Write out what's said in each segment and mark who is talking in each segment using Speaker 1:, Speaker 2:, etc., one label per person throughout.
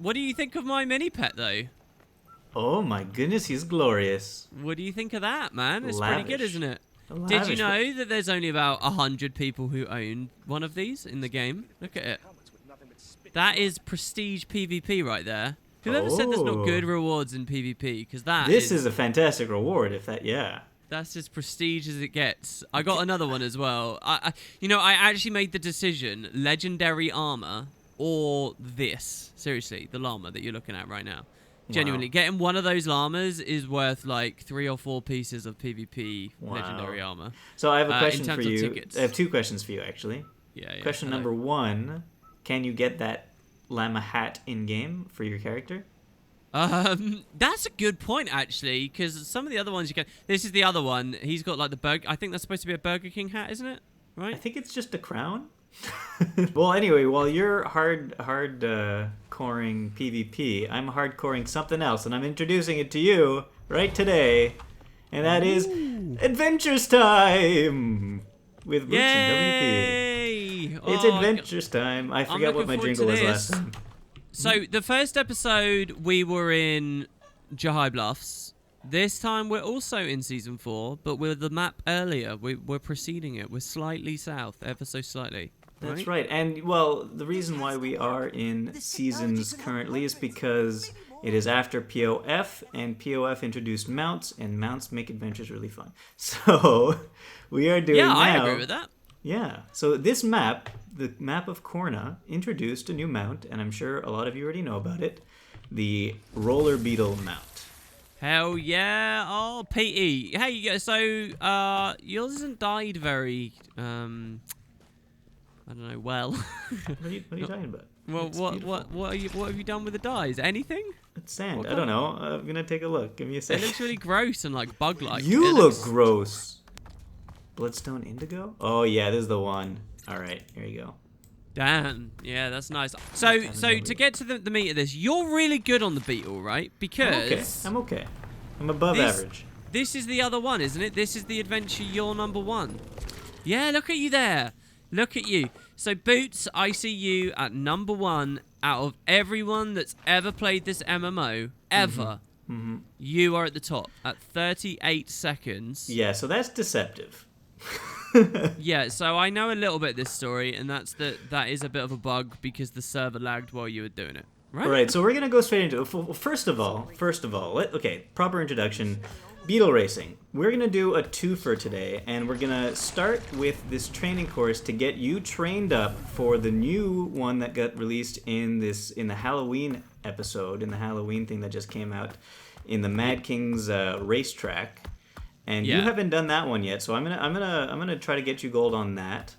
Speaker 1: What do you think of my mini pet, though?
Speaker 2: Oh my goodness, he's glorious.
Speaker 1: What do you think of that, man? It's
Speaker 2: Lavish.
Speaker 1: pretty good, isn't it?
Speaker 2: Lavish.
Speaker 1: Did you know that there's only about 100 people who own one of these in the game? Look at it. That is prestige PvP right there. Whoever said there's not good rewards in PvP? Because
Speaker 2: this is a fantastic reward. If that, yeah.
Speaker 1: That's as prestige as it gets. I got another one as well. I actually made the decision: legendary armor or this. Seriously, the llama that you're looking at right now. Genuinely, getting one of those llamas is worth like 3 or 4 pieces of PvP legendary armor.
Speaker 2: So I have a question for you.
Speaker 1: Tickets.
Speaker 2: I have 2 questions for you, actually.
Speaker 1: Yeah.
Speaker 2: Question number 1: can you get that llama hat in game for your character?
Speaker 1: That's a good point, actually, because some of the other ones you can. This is the other one. He's got like the burger. I think that's supposed to be a Burger King hat, isn't it? Right.
Speaker 2: I think it's just a crown. Well, anyway, while you're hard coring PvP, I'm hardcoring something else, and I'm introducing it to you right today, and that is Adventures Time with Boots and WP. It's Adventures Time. I forgot what my jingle was last time.
Speaker 1: So the first episode we were in Jahai Bluffs. This time we're also in season 4, but we're the map earlier. We're preceding it. We're slightly south, ever so slightly.
Speaker 2: That's right. And, well, the reason why we are in seasons currently is because it is after POF, and POF introduced mounts, and mounts make adventures really fun. So, we are doing now...
Speaker 1: I agree with that.
Speaker 2: Yeah. So, this map, the map of Korna, introduced a new mount, and I'm sure a lot of you already know about it, the Roller Beetle mount.
Speaker 1: Hell yeah. Oh, PE. Hey, so, yours hasn't died very, I don't know, well.
Speaker 2: What are you talking about?
Speaker 1: Well, what have you done with the dyes? Anything?
Speaker 2: It's sand. I don't know. I'm gonna take a look. Give me a second.
Speaker 1: It looks really gross and like bug-like.
Speaker 2: You look gross. Bloodstone Indigo? Oh yeah, this is the one. All right, here you go.
Speaker 1: Damn. Yeah, that's nice. So to get to the meat of this, you're really good on the beetle, right? Because
Speaker 2: I'm okay. I'm above average.
Speaker 1: This is the other one, isn't it? This is the adventure. You're number 1. Yeah, look at you there. Look at you. So, Boots, I see you at number 1 out of everyone that's ever played this MMO, ever.
Speaker 2: Mm-hmm.
Speaker 1: You are at the top at 38 seconds.
Speaker 2: Yeah, so that's deceptive.
Speaker 1: Yeah, so I know a little bit of this story, and that is a bit of a bug because the server lagged while you were doing it. Right?
Speaker 2: Right, so we're going to go straight into it. First of all, proper introduction. Beetle Racing. We're going to do a twofer today, and we're going to start with this training course to get you trained up for the new one that got released in the Halloween episode, in the Halloween thing that just came out, in the Mad King's racetrack. And you haven't done that one yet, so I'm gonna try to get you gold on that.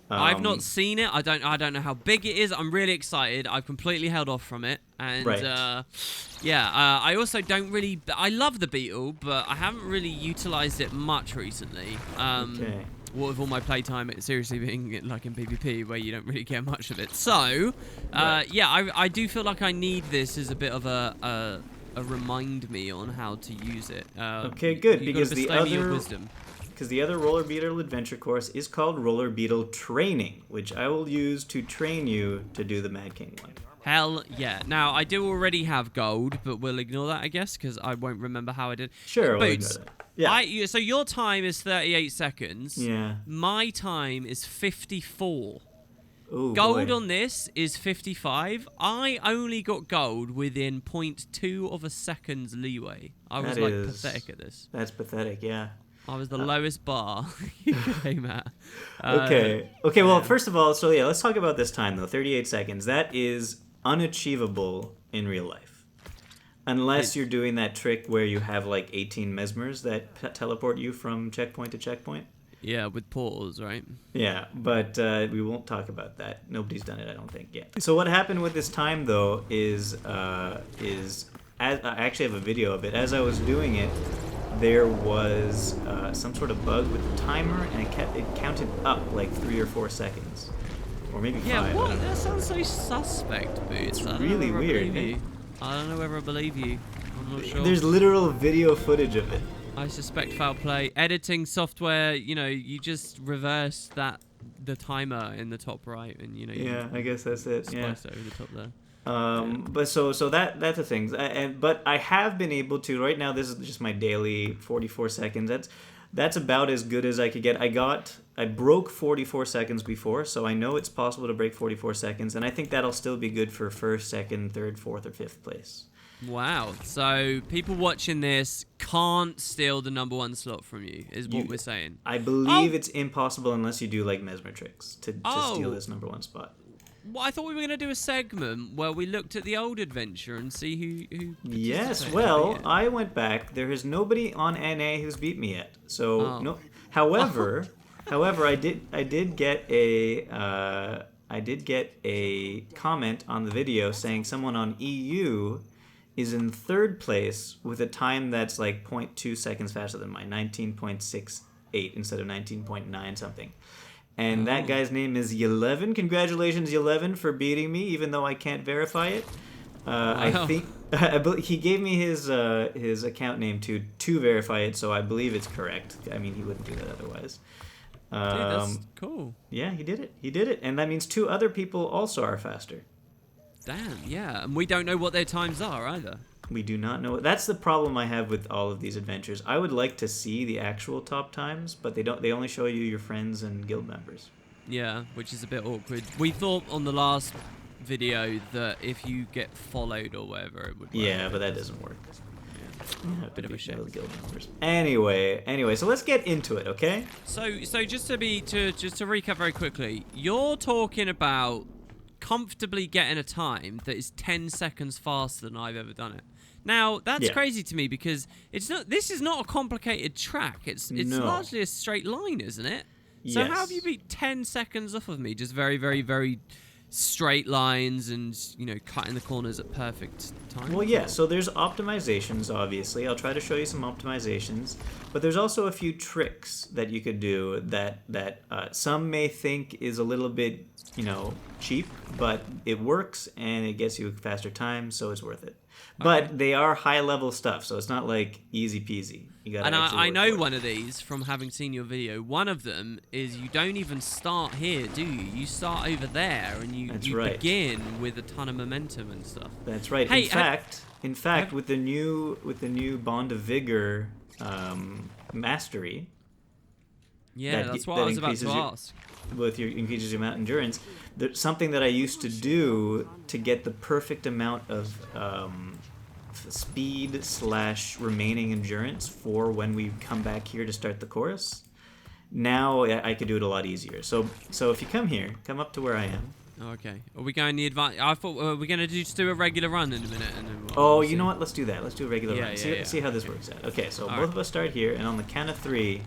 Speaker 1: I've not seen it. I don't know how big it is. I'm really excited. I've completely held off from it, and I also don't really. I love the Beetle, but I haven't really utilized it much recently.
Speaker 2: Okay.
Speaker 1: What with all my playtime, it seriously being like in PvP, where you don't really get much of it. So, I do feel like I need this as a bit of a remind me on how to use it.
Speaker 2: Okay, good, because the
Speaker 1: wisdom.
Speaker 2: Because the other Roller Beetle adventure course is called Roller Beetle Training, which I will use to train you to do the Mad King one.
Speaker 1: Hell yeah. Now, I do already have gold, but we'll ignore that, I guess, because I won't remember how I did.
Speaker 2: Sure, we'll
Speaker 1: Boots,
Speaker 2: ignore that. Yeah.
Speaker 1: So your time is 38 seconds.
Speaker 2: Yeah.
Speaker 1: My time is 54.
Speaker 2: Ooh,
Speaker 1: gold
Speaker 2: boy.
Speaker 1: on this is 55. I only got gold within 0.2 of a second's leeway. I was pathetic at this.
Speaker 2: That's pathetic, yeah.
Speaker 1: I was the lowest bar you came at.
Speaker 2: Okay. Well, first of all, let's talk about this time though. 38 seconds. That is unachievable in real life, unless you're doing that trick where you have like 18 mesmers that teleport you from checkpoint to checkpoint.
Speaker 1: Yeah, with portals, right?
Speaker 2: Yeah, but we won't talk about that. Nobody's done it, I don't think, yet. So what happened with this time though is I actually have a video of it. As I was doing it, there was some sort of bug with the timer, and it counted up like 3 or 4 seconds, or maybe 5.
Speaker 1: Yeah, what? That sounds so suspect, Boots.
Speaker 2: It's really weird.
Speaker 1: I don't know whether I believe you. I'm not sure.
Speaker 2: There's literal video footage of it.
Speaker 1: I suspect foul play. Editing software, you just reverse the timer in the top right, and
Speaker 2: Yeah, I guess that's it. Yeah.
Speaker 1: Splice it over the top there.
Speaker 2: But so that's the thing. But I have been able to right now. This is just my daily 44 seconds. That's about as good as I could get. I broke 44 seconds before, so I know it's possible to break 44 seconds, and I think that'll still be good for first, second, third, fourth, or fifth place.
Speaker 1: Wow. So people watching this can't steal the #1 slot from you, is what we're saying.
Speaker 2: I believe it's impossible unless you do like mesmer tricks to steal this #1 spot.
Speaker 1: Well, I thought we were going to do a segment where we looked at the old adventure and see who
Speaker 2: Yes, well, I went back. There is nobody on NA who's beat me yet. So no. However, I did get a comment on the video saying someone on EU is in third place with a time that's like 0.2 seconds faster than mine, 19.68 instead of 19.9 something. And that guy's name is Yeleven. Congratulations, Yeleven, for beating me, even though I can't verify it.
Speaker 1: Wow.
Speaker 2: I think he gave me his account name to verify it, so I believe it's correct. I mean, he wouldn't do that otherwise.
Speaker 1: Dude, that's cool.
Speaker 2: Yeah, he did it, and that means 2 other people also are faster.
Speaker 1: Damn, yeah, and we don't know what their times are either.
Speaker 2: We do not know. That's the problem I have with all of these adventures. I would like to see the actual top times, but they don't. They only show you your friends and guild members.
Speaker 1: Yeah, which is a bit awkward. We thought on the last video that if you get followed or whatever, it would work.
Speaker 2: Yeah, but that doesn't work.
Speaker 1: Yeah, a bit of a shame.
Speaker 2: Guild members. Anyway, so let's get into it, okay?
Speaker 1: So just to recap very quickly, you're talking about comfortably getting a time that is 10 seconds faster than I've ever done it. Now, that's crazy to me because this is not a complicated track. It's largely a straight line, isn't it? So how have you beat 10 seconds off of me? Just very, very, very straight lines and, cutting the corners at perfect time?
Speaker 2: Well, yeah, so there's optimizations, obviously. I'll try to show you some optimizations. But there's also a few tricks that you could do that some may think is a little bit, cheap, but it works and it gets you a faster time, so it's worth it. But they are high-level stuff, so it's not like easy peasy. You gotta
Speaker 1: I know one of these from having seen your video. One of them is you don't even start here, do you? You start over there, and you begin with a ton of momentum and stuff.
Speaker 2: That's right. Hey, in fact, with the new Bond of Vigor mastery.
Speaker 1: Yeah, that's what I was about to ask.
Speaker 2: Increases your amount of endurance. There's something that I used to do to get the perfect amount of speed / remaining endurance for when we come back here to start the course. Now I could do it a lot easier. So if you come up to where I am.
Speaker 1: Oh, okay. Are we going the advance? I thought we're going to just do a regular run in a minute. And then
Speaker 2: you know what? Let's do that. Let's do a regular run. See how this works out. Okay, so both of us start here, and on the count of 3,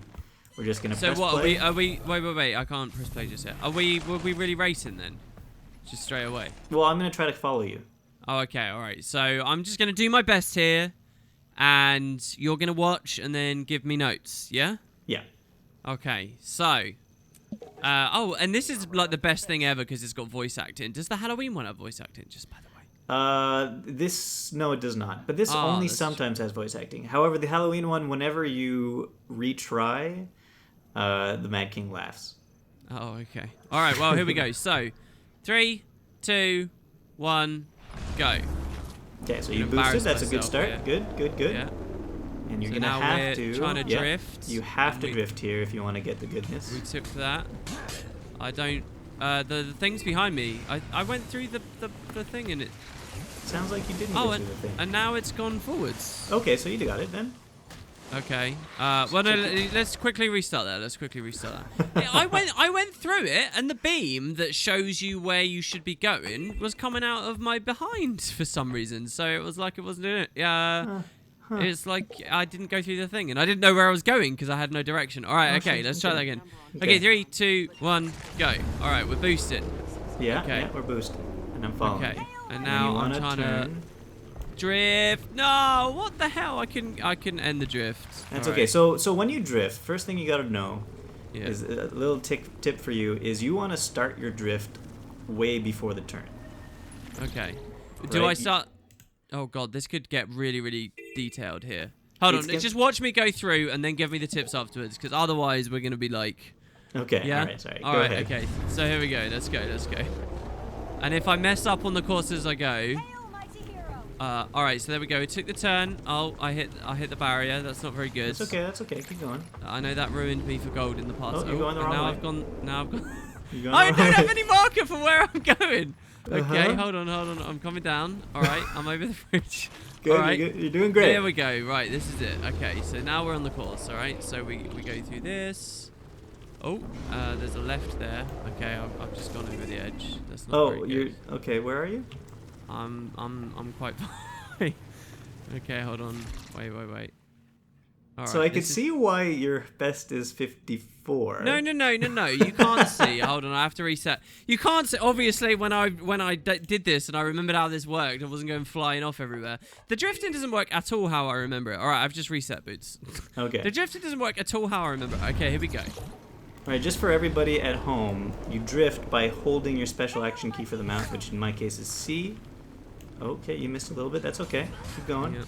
Speaker 2: we're just going to press play.
Speaker 1: Are we? Wait. I can't press play just yet. Were we really racing then? Just straight away?
Speaker 2: Well, I'm going to try to follow you.
Speaker 1: Oh, okay. All right. So I'm just going to do my best here, and you're going to watch and then give me notes, yeah?
Speaker 2: Yeah.
Speaker 1: Okay. So... and this is like the best thing ever because it's got voice acting. Does the Halloween one have voice acting, just by the way?
Speaker 2: No, it does not. But this only sometimes has voice acting. However, the Halloween one, whenever you retry, the Mad King laughs.
Speaker 1: Oh, okay. All right, well, here we go. So, 3, 2, 1, go.
Speaker 2: Okay, so you boosted. That's a good start. Yeah. Good.
Speaker 1: Yeah.
Speaker 2: And you're gonna have to
Speaker 1: trying to drift.
Speaker 2: You have to drift here if you want to get the goodness.
Speaker 1: We took that. I don't. The things behind me. I went through the thing and it.
Speaker 2: Sounds like you didn't go through the thing.
Speaker 1: And now it's gone forwards.
Speaker 2: Okay, so you got it then.
Speaker 1: Okay. Well, no. Let's quickly restart that. I went through it, and the beam that shows you where you should be going was coming out of my behind for some reason. So it was like it wasn't doing it. Yeah. It's like I didn't go through the thing, and I didn't know where I was going because I had no direction. All right, okay, let's try that again. Okay, 3, 2, 1, go. All right, we're boosted.
Speaker 2: Yeah,
Speaker 1: okay.
Speaker 2: Yeah, we're boosted, and I'm following.
Speaker 1: Okay, and now I'm trying to drift. No, what the hell? I can end the drift.
Speaker 2: That's okay. So when you drift, first thing you got to know is a little tip for you is you want to start your drift way before the turn.
Speaker 1: Okay. Do I start? Oh god, this could get really, really detailed here. Hold on, just watch me go through and then give me the tips afterwards, because otherwise we're going to be like...
Speaker 2: Okay,
Speaker 1: yeah?
Speaker 2: alright, sorry.
Speaker 1: Alright, okay. So here we go, let's go. And if I mess up on the course as I go... Alright, so there we go. We took the turn. Oh, I hit the barrier. That's not very good.
Speaker 2: That's okay. Keep going.
Speaker 1: I know that ruined me for gold in the past.
Speaker 2: Oh, you're going the wrong way.
Speaker 1: Now I've gone...
Speaker 2: You're going
Speaker 1: I
Speaker 2: the
Speaker 1: don't
Speaker 2: wrong
Speaker 1: have
Speaker 2: way.
Speaker 1: any marker for where I'm going. Okay,
Speaker 2: Uh-huh.
Speaker 1: hold on. I'm coming down. Alright, I'm over the bridge.
Speaker 2: Good,
Speaker 1: Alright.
Speaker 2: you're doing great.
Speaker 1: There we go. Right, this is it. Okay, so now we're on the course. Alright, so we go through this. Oh, there's a left there. Okay, I've just gone over the edge. That's not very good.
Speaker 2: You're okay. Where are you?
Speaker 1: I'm quite far away. Okay, hold on. Wait. All
Speaker 2: So
Speaker 1: right,
Speaker 2: I could see why your best is 54.
Speaker 1: No. You can't see. Hold on, I have to reset. You can't see. Obviously, when I did this and I remembered how this worked, I wasn't going flying off everywhere. The drifting doesn't work at all how I remember it. All right, I've just reset, Boots.
Speaker 2: Okay.
Speaker 1: The drifting doesn't work at all how I remember it. Okay, here we go.
Speaker 2: All right, just for everybody at home, you drift by holding your special action key for the mouse, which in my case is C. Okay, you missed a little bit. That's okay. Keep going.
Speaker 1: Yeah,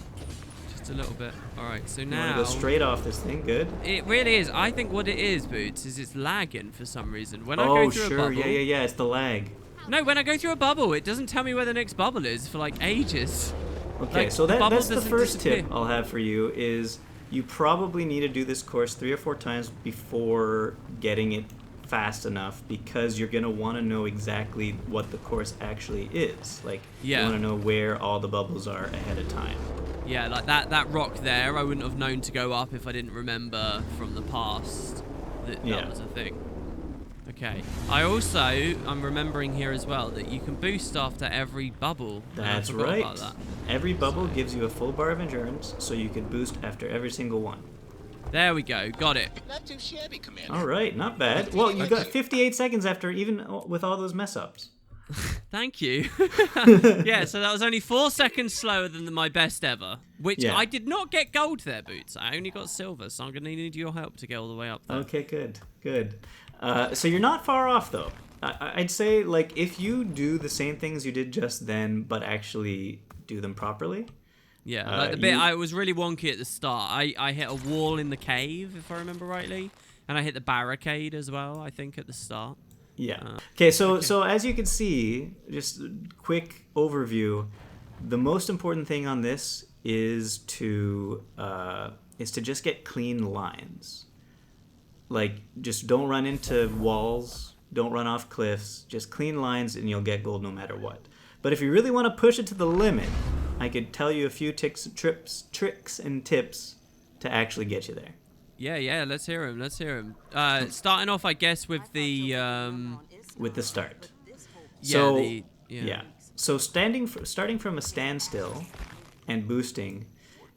Speaker 1: just a little bit. All right, so
Speaker 2: You
Speaker 1: now
Speaker 2: want to go straight off this thing. Good.
Speaker 1: it really is. I think what it is, Boots, is it's lagging for some reason. When I
Speaker 2: Oh,
Speaker 1: go through
Speaker 2: sure.
Speaker 1: a bubble,
Speaker 2: Yeah. It's the lag.
Speaker 1: No, when I go through a bubble, it doesn't tell me where the next bubble is for like ages.
Speaker 2: Okay,
Speaker 1: Like,
Speaker 2: so
Speaker 1: the bubble
Speaker 2: that's the
Speaker 1: doesn't
Speaker 2: first
Speaker 1: disappear.
Speaker 2: tip I'll have for you is you probably need to do this course 3 or 4 times before getting it fast enough because you're going to want to know exactly what the course actually is. Like,
Speaker 1: Yeah.
Speaker 2: you want to know where all the bubbles are ahead of time.
Speaker 1: Yeah, like that rock there, I wouldn't have known to go up if I didn't remember from the past that
Speaker 2: Yeah.
Speaker 1: was a thing. Okay. I'm remembering here as well that you can boost after every bubble. and I
Speaker 2: That's
Speaker 1: forgot
Speaker 2: right.
Speaker 1: about that.
Speaker 2: Every bubble gives you a full bar of endurance, so you can boost after every single one.
Speaker 1: There we go. Got it.
Speaker 3: Not too shabby, Commander.
Speaker 2: All right, not bad. Well, you got 58 seconds after even with all those mess ups.
Speaker 1: Thank you. Yeah, so that was only 4 seconds slower than my best ever, which
Speaker 2: Yeah.
Speaker 1: I did not get gold there, Boots. I only got silver, so I'm going to need your help to get all the way up there.
Speaker 2: Okay, good. So you're not far off though. I'd say like if you do the same things you did just then, but actually do them properly.
Speaker 1: Yeah, like the bit I was really wonky at the start. I hit a wall in the cave, if I remember rightly, and I hit the barricade as well, I think, at the start.
Speaker 2: Yeah. Okay, so as you can see, just a quick overview. The most important thing on this is to just get clean lines. Like, just don't run into walls, don't run off cliffs, just clean lines and you'll get gold no matter what. But if you really want to push it to the limit, I could tell you a few tricks and tips to actually get you there.
Speaker 1: Yeah, let's hear him. Starting off, I guess, with the...
Speaker 2: With the start.
Speaker 1: Yeah.
Speaker 2: So starting from a standstill and boosting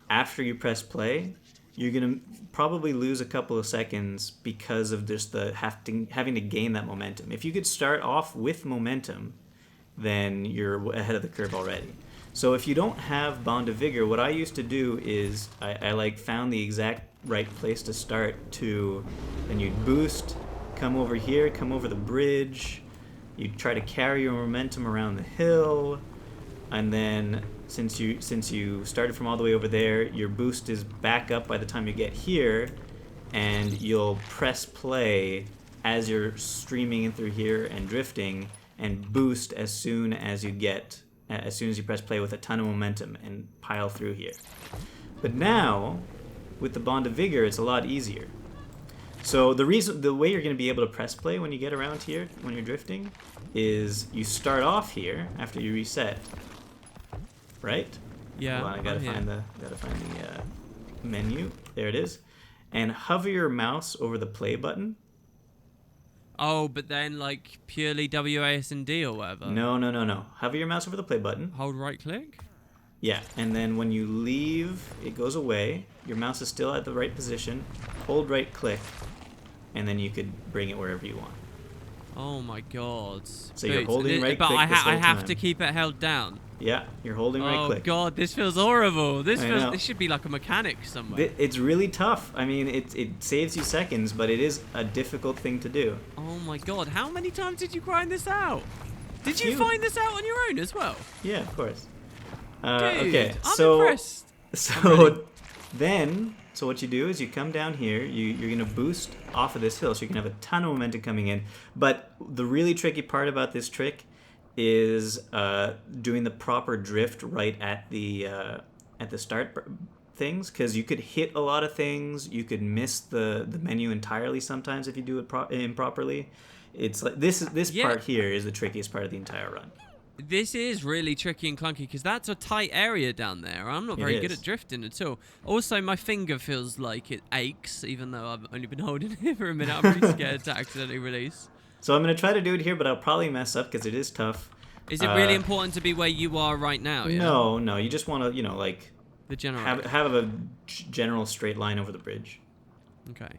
Speaker 2: after you press play, you're gonna probably lose a couple of seconds because of just the having to gain that momentum. If you could start off with momentum, then you're ahead of the curve already. So if you don't have Bond of Vigor, what I used to do is I like found the exact right place to start and you'd boost, come over here, come over the bridge, you'd try to carry your momentum around the hill, and then since you started from all the way over there, your boost is back up by the time you get here, and you'll press play as you're streaming in through here and drifting, and boost as soon as you press play with a ton of momentum and pile through here. But now, with the Bond of Vigor, it's a lot easier. So the way you're going to be able to press play when you get around here, when you're drifting, is you start off here after you reset, right?
Speaker 1: Yeah.
Speaker 2: Hold on, I gotta find the menu. There it is, and hover your mouse over the play button.
Speaker 1: Oh, but then, like, purely WASD or whatever?
Speaker 2: No. Hover your mouse over the play button.
Speaker 1: Hold right click?
Speaker 2: Yeah, and then when you leave, it goes away. Your mouse is still at the right position. Hold right click, and then you could bring it wherever you want.
Speaker 1: Oh my god.
Speaker 2: So you're holding right
Speaker 1: but
Speaker 2: click
Speaker 1: I
Speaker 2: this whole
Speaker 1: have
Speaker 2: time.
Speaker 1: to keep it held down.
Speaker 2: Yeah, you're holding right click.
Speaker 1: Oh god, this feels horrible. This
Speaker 2: I know.
Speaker 1: should be like a mechanic somewhere.
Speaker 2: It's really tough. I mean, it saves you seconds, but it is a difficult thing to do.
Speaker 1: Oh my god, how many times did you grind this out? Did you
Speaker 2: Few.
Speaker 1: find this out on your own as well?
Speaker 2: Yeah, of course.
Speaker 1: Dude,
Speaker 2: Okay,
Speaker 1: I'm
Speaker 2: so
Speaker 1: impressed. I'm
Speaker 2: so then what you do is you come down here. You're gonna boost off of this hill, so you can have a ton of momentum coming in. But the really tricky part about this trick is doing the proper drift right at the start things, because you could hit a lot of things. You could miss the menu entirely sometimes if you do it improperly. It's like this part here is the trickiest part of the entire run.
Speaker 1: This is really tricky and clunky because that's a tight area down there. I'm not very good at drifting at all. Also, my finger feels like it aches, even though I've only been holding it for a minute. I'm pretty scared to accidentally release.
Speaker 2: So I'm going to try to do it here, but I'll probably mess up because it is tough.
Speaker 1: Is it really important to be where you are right now? Yeah?
Speaker 2: No. You just want to, like,
Speaker 1: the general
Speaker 2: have a general straight line over the bridge.
Speaker 1: Okay.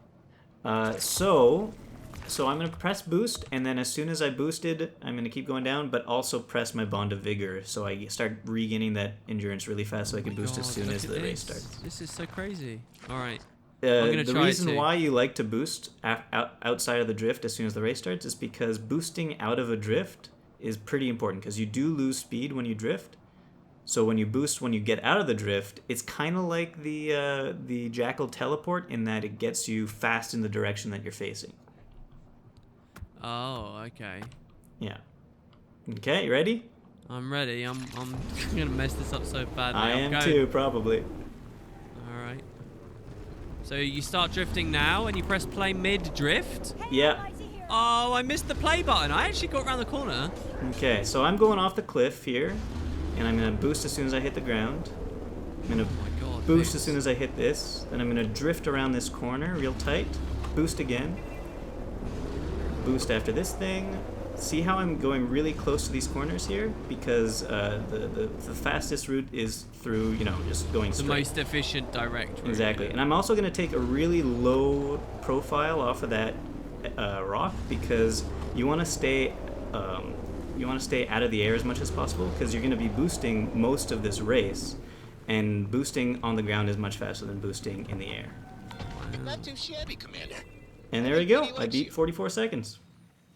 Speaker 2: So I'm going to press boost, and then as soon as I boosted, I'm going to keep going down, but also press my bond of vigor, so I start regaining that endurance really fast so I can boost as soon as the race starts.
Speaker 1: This is so crazy. All right. I'm gonna
Speaker 2: the
Speaker 1: try
Speaker 2: reason why you like to boost outside of the drift as soon as the race starts is because boosting out of a drift is pretty important, because you do lose speed when you drift. So when you boost when you get out of the drift, it's kind of like the Jackal teleport in that it gets you fast in the direction that you're facing.
Speaker 1: Oh, okay.
Speaker 2: Yeah. Okay, you ready?
Speaker 1: I'm ready. I'm gonna mess this up so badly.
Speaker 2: I am too, probably.
Speaker 1: All right. So you start drifting now, and you press play mid-drift?
Speaker 2: Yeah.
Speaker 1: Oh, I missed the play button. I actually got around the corner.
Speaker 2: Okay, so I'm going off the cliff here, and I'm going to boost as soon as I hit the ground. I'm going to boost as soon as I hit this. Then I'm going to drift around this corner real tight. Boost again. Boost after this thing. See how I'm going really close to these corners here? Because the fastest route is through, just going straight.
Speaker 1: The most efficient direct route.
Speaker 2: Exactly. And I'm also going to take a really low profile off of that rock, because you want to stay out of the air as much as possible, because you're going to be boosting most of this race, and boosting on the ground is much faster than boosting in the air.
Speaker 3: Not too shabby, Commander.
Speaker 2: And there we go. I beat 44 seconds.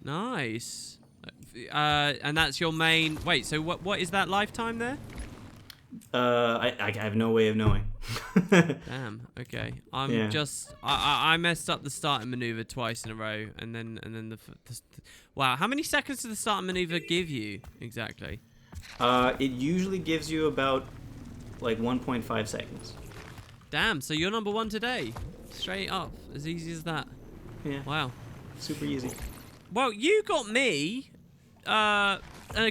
Speaker 1: Nice. And that's your main... Wait, so what is that lifetime there?
Speaker 2: I have no way of knowing.
Speaker 1: Damn. Okay. I messed up the starting maneuver twice in a row, and then wow. How many seconds does the starting maneuver give you exactly?
Speaker 2: It usually gives you about like 1.5 seconds.
Speaker 1: Damn. So you're number one today, straight up, as easy as that.
Speaker 2: Yeah.
Speaker 1: Wow.
Speaker 2: Super easy.
Speaker 1: Well, you got me a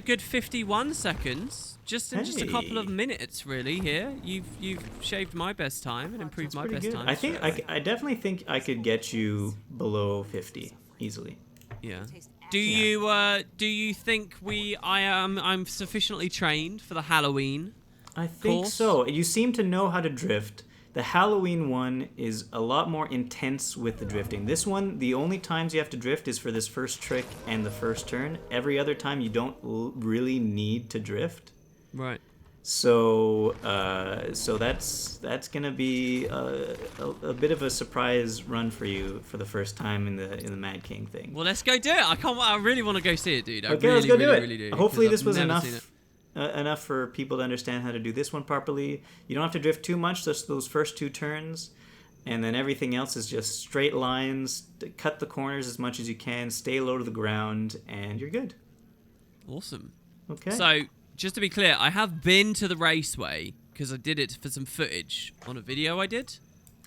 Speaker 1: good 51 seconds. Just in just a couple of minutes, really. Here, you've shaved my best time and improved my best time.
Speaker 2: I think I definitely think I could get you below 50 easily.
Speaker 1: Yeah. Do you think I'm sufficiently trained for the Halloween?
Speaker 2: I think
Speaker 1: course?
Speaker 2: so. You seem to know how to drift. The Halloween one is a lot more intense with the drifting. This one, the only times you have to drift is for this first trick and the first turn. Every other time you don't really need to drift.
Speaker 1: Right.
Speaker 2: So that's gonna be a bit of a surprise run for you for the first time in the Mad King thing.
Speaker 1: Well, let's go do it. I really want to go see it, dude.
Speaker 2: Okay, let's go do it.
Speaker 1: Really do,
Speaker 2: hopefully this was enough for people to understand how to do this one properly. You don't have to drift too much, just those first two turns, and then everything else is just straight lines. Cut the corners as much as you can, stay low to the ground, and you're good.
Speaker 1: Awesome.
Speaker 2: Okay.
Speaker 1: So, just to be clear, I have been to the raceway because I did it for some footage on a video I did.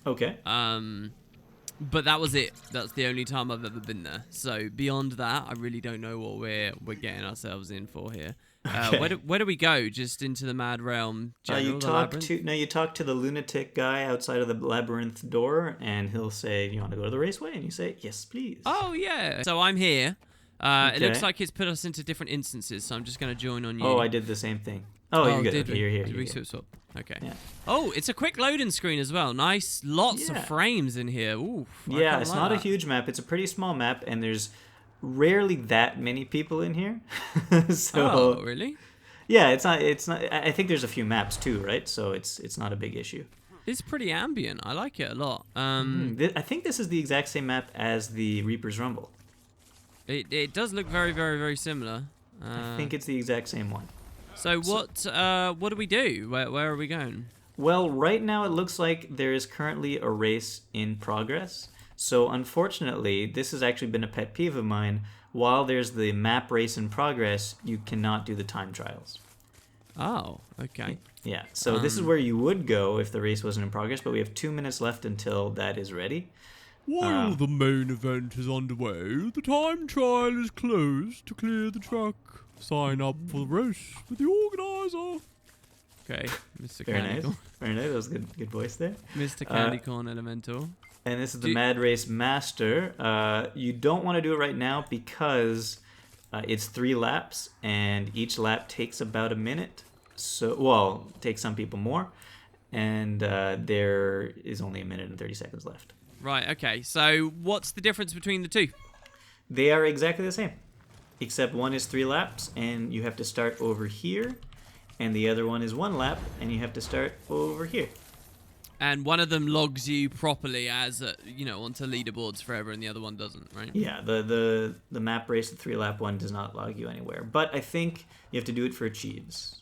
Speaker 2: Okay.
Speaker 1: But that was it. That's the only time I've ever been there. So beyond that, I really don't know what we're getting ourselves in for here.
Speaker 2: Okay.
Speaker 1: Where do we go? Just into the Mad Realm?
Speaker 2: You talk to the lunatic guy outside of the labyrinth door, and he'll say, "You want to go to the raceway?" And you say, "Yes, please."
Speaker 1: Oh yeah. So I'm here.
Speaker 2: Okay.
Speaker 1: It looks like it's put us into different instances, so I'm just going to join on you.
Speaker 2: Oh, I did the same thing. Oh, you're good. Okay, you're here.
Speaker 1: Did we swap? Okay.
Speaker 2: Yeah.
Speaker 1: Oh, it's a quick loading screen as well. Nice. Lots of frames in here. Ooh.
Speaker 2: Yeah, it's not a huge map. It's a pretty small map, and there's rarely that many people in here. So,
Speaker 1: oh, really?
Speaker 2: Yeah, it's not. I think there's a few maps too, right? So it's not a big issue.
Speaker 1: It's pretty ambient. I like it a lot.
Speaker 2: I think this is the exact same map as the Reaper's Rumble.
Speaker 1: It does look very, very, very similar.
Speaker 2: I think it's the exact same one.
Speaker 1: So what do we do? Where are we going?
Speaker 2: Well, right now it looks like there is currently a race in progress. So unfortunately, this has actually been a pet peeve of mine. while there's the map race in progress, you cannot do the time trials.
Speaker 1: Oh, okay.
Speaker 2: Yeah, so this is where you would go if the race wasn't in progress, but we have 2 minutes left until that is ready.
Speaker 1: While the main event is underway, the time trial is closed to clear the track. Sign up for the race with the organizer. Okay, Mr.
Speaker 2: Very
Speaker 1: Candy
Speaker 2: nice.
Speaker 1: Corn.
Speaker 2: Very nice. That was good voice there.
Speaker 1: Mr. Candy Corn Elemental.
Speaker 2: And this is the Mad Race Master. You don't want to do it right now because it's 3 laps, and each lap takes about a minute. So, well, takes some people more, and there is only a minute and 30 seconds left.
Speaker 1: Right, okay. So what's the difference between the two?
Speaker 2: They are exactly the same, except one is 3 laps, and you have to start over here, and the other one is 1 lap, and you have to start over here.
Speaker 1: And one of them logs you properly as, onto leaderboards forever, and the other one doesn't, right?
Speaker 2: Yeah, the map race, the 3-lap one, does not log you anywhere. But I think you have to do it for achieves.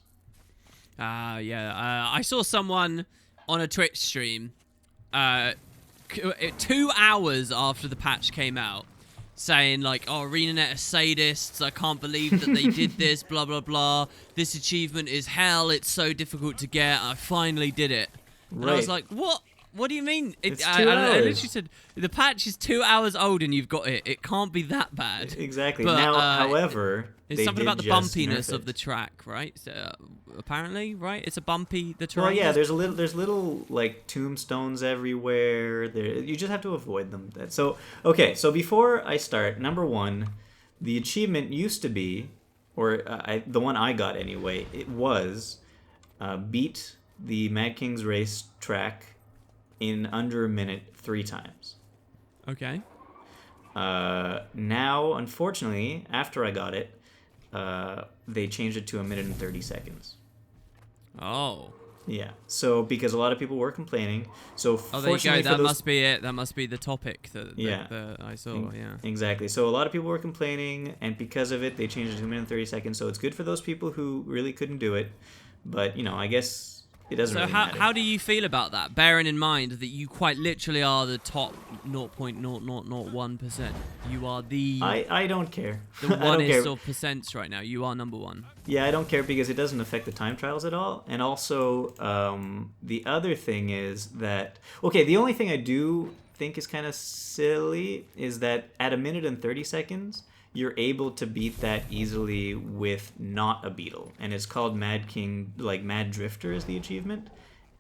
Speaker 1: Yeah. I saw someone on a Twitch stream 2 hours after the patch came out saying, like, oh, Arenanet are sadists. I can't believe that they did this, blah, blah, blah. This achievement is hell. It's so difficult to get. I finally did it. And I was like, what? What do you mean?
Speaker 2: It's 2
Speaker 1: I
Speaker 2: hours.
Speaker 1: literally said, the patch is 2 hours old and you've got it. It can't be that bad.
Speaker 2: Exactly.
Speaker 1: But,
Speaker 2: now, however,
Speaker 1: it's
Speaker 2: they
Speaker 1: something
Speaker 2: did
Speaker 1: about the
Speaker 2: just
Speaker 1: bumpiness
Speaker 2: nerf
Speaker 1: of
Speaker 2: it.
Speaker 1: the track, right? So, apparently, right? It's a bumpy, the terrain.
Speaker 2: Well, yeah,
Speaker 1: is-
Speaker 2: there's little like tombstones everywhere. You just have to avoid them. So before I start, number 1, the achievement used to be, or the one I got anyway, it was beat the Mad King's race track in under a minute 3 times.
Speaker 1: Okay.
Speaker 2: Now, unfortunately, after I got it, they changed it to a minute and 30 seconds.
Speaker 1: Oh.
Speaker 2: Yeah. So because a lot of people were complaining, so
Speaker 1: Oh, there you go.
Speaker 2: fortunately
Speaker 1: That
Speaker 2: for those,
Speaker 1: must be it. That must be the topic that I saw. Yeah.
Speaker 2: Exactly. So a lot of people were complaining, and because of it, they changed it to a minute and 30 seconds. So it's good for those people who really couldn't do it. But I guess it doesn't
Speaker 1: So
Speaker 2: really
Speaker 1: how
Speaker 2: matter.
Speaker 1: how do you feel about that? Bearing in mind that you quite literally are the top 0.0001%. You are the
Speaker 2: I don't care.
Speaker 1: the
Speaker 2: I don't care.
Speaker 1: one-ist of percents right now. You are number 1.
Speaker 2: Yeah, I don't care because it doesn't affect the time trials at all. And also, the other thing is that, okay, the only thing I do think is kind of silly is that at a minute and 30 seconds, you're able to beat that easily with not a beetle. And it's called Mad King, like Mad Drifter is the achievement.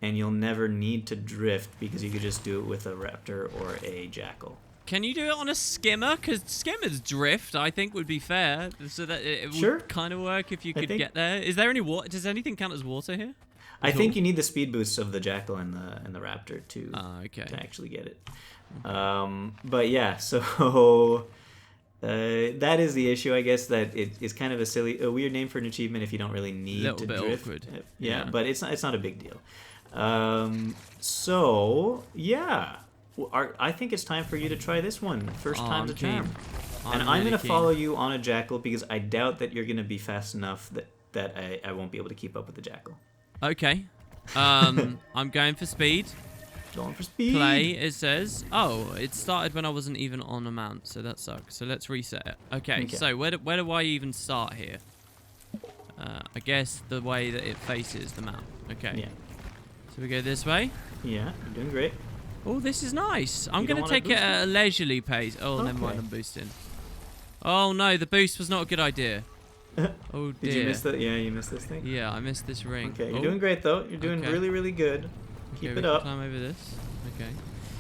Speaker 2: And you'll never need to drift because you could just do it with a raptor or a jackal.
Speaker 1: Can you do it on a skimmer? Because skimmers drift, I think, would be fair. So that it
Speaker 2: Sure.
Speaker 1: would kind of work if you could
Speaker 2: think-
Speaker 1: get there. Is there any water? Does anything count as water here?
Speaker 2: I think you need the speed boosts of the jackal and the raptor to
Speaker 1: Okay.
Speaker 2: actually get it. But yeah, so that is the issue, I guess. That it's kind of a weird name for an achievement if you don't really need
Speaker 1: Little
Speaker 2: to
Speaker 1: bit
Speaker 2: drift.
Speaker 1: awkward.
Speaker 2: Yeah,
Speaker 1: Yeah.
Speaker 2: but it's not a big deal. So yeah, I think it's time for you to try this one. First time's
Speaker 1: I'm
Speaker 2: a charm.
Speaker 1: keen.
Speaker 2: And I'm
Speaker 1: really
Speaker 2: gonna
Speaker 1: keen.
Speaker 2: follow you on a jackal because I doubt that you're gonna be fast enough that I won't be able to keep up with the jackal.
Speaker 1: Okay. I'm going for speed.
Speaker 2: Going for speed.
Speaker 1: Play, it says. Oh, it started when I wasn't even on a mount, so that sucks. So let's reset it. Okay, so where do I even start here? I guess the way that it faces the mount. Okay.
Speaker 2: Yeah.
Speaker 1: So we go this way.
Speaker 2: Yeah, you're doing great.
Speaker 1: Oh, this is nice. I'm
Speaker 2: You don't
Speaker 1: going to
Speaker 2: wanna
Speaker 1: take it
Speaker 2: boost
Speaker 1: at a leisurely pace. Oh, never mind,
Speaker 2: Okay.
Speaker 1: I'm boosting. Oh, no, the boost was not a good idea. Oh, dear.
Speaker 2: Did you miss that? Yeah, you missed this thing.
Speaker 1: Yeah, I missed this ring.
Speaker 2: Okay, you're
Speaker 1: Oh,
Speaker 2: doing great though. You're doing
Speaker 1: Okay.
Speaker 2: really, really good.
Speaker 1: okay,
Speaker 2: Keep
Speaker 1: we
Speaker 2: it
Speaker 1: can
Speaker 2: up.
Speaker 1: Climb over this. Okay.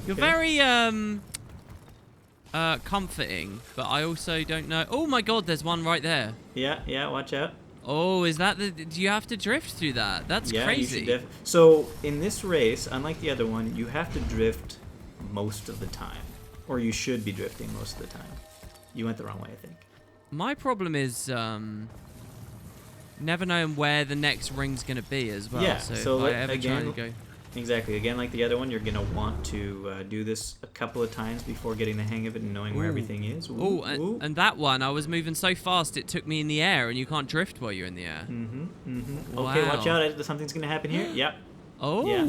Speaker 1: You're
Speaker 2: Okay.
Speaker 1: very comforting, but I also don't know. Oh my God, there's one right there.
Speaker 2: Yeah, watch out.
Speaker 1: Oh, is that the? Do you have to drift through that? That's
Speaker 2: Yeah,
Speaker 1: crazy.
Speaker 2: you should So in this race, unlike the other one, you have to drift most of the time, or you should be drifting most of the time. You went the wrong way, I think.
Speaker 1: My problem is never knowing where the next ring's gonna be as well.
Speaker 2: Yeah,
Speaker 1: So,
Speaker 2: so
Speaker 1: if I
Speaker 2: let-
Speaker 1: ever
Speaker 2: again-
Speaker 1: try to go.
Speaker 2: Exactly. Again, like the other one, you're gonna want to do this a couple of times before getting the hang of it and knowing where
Speaker 1: Ooh.
Speaker 2: everything is.
Speaker 1: Oh, and that one, I was moving so fast it took me in the air, and you can't drift while you're in the air.
Speaker 2: Okay, watch
Speaker 1: Wow.
Speaker 2: out! Something's gonna happen here. Yep.
Speaker 1: Oh.
Speaker 2: Yeah.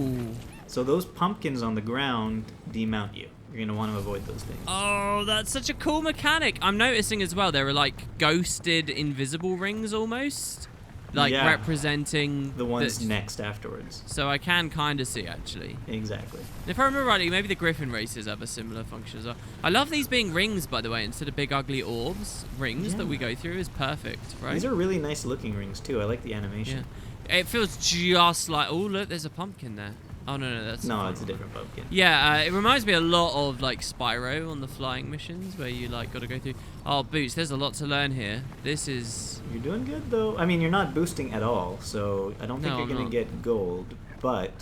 Speaker 2: So those pumpkins on the ground demount you. You're going to want to avoid those things.
Speaker 1: Oh, that's such a cool mechanic. I'm noticing as well there are like ghosted invisible rings almost. Like representing
Speaker 2: the ones next afterwards.
Speaker 1: So I can kind of see actually.
Speaker 2: Exactly.
Speaker 1: If I remember rightly, maybe the Griffin races have a similar function as well. I love these being rings, by the way, instead of big ugly orbs. Rings that we go through is perfect, right?
Speaker 2: These are really nice looking rings too. I like the animation.
Speaker 1: Yeah. It feels just like, oh look, there's a pumpkin there. Oh no, that's
Speaker 2: it's a different pumpkin.
Speaker 1: Yeah, it reminds me a lot of like Spyro on the flying missions where you like got to go through. Oh, Boots, there's a lot to learn here. This is.
Speaker 2: You're doing good though. I mean, you're not boosting at all, so I don't think you're gonna get gold, but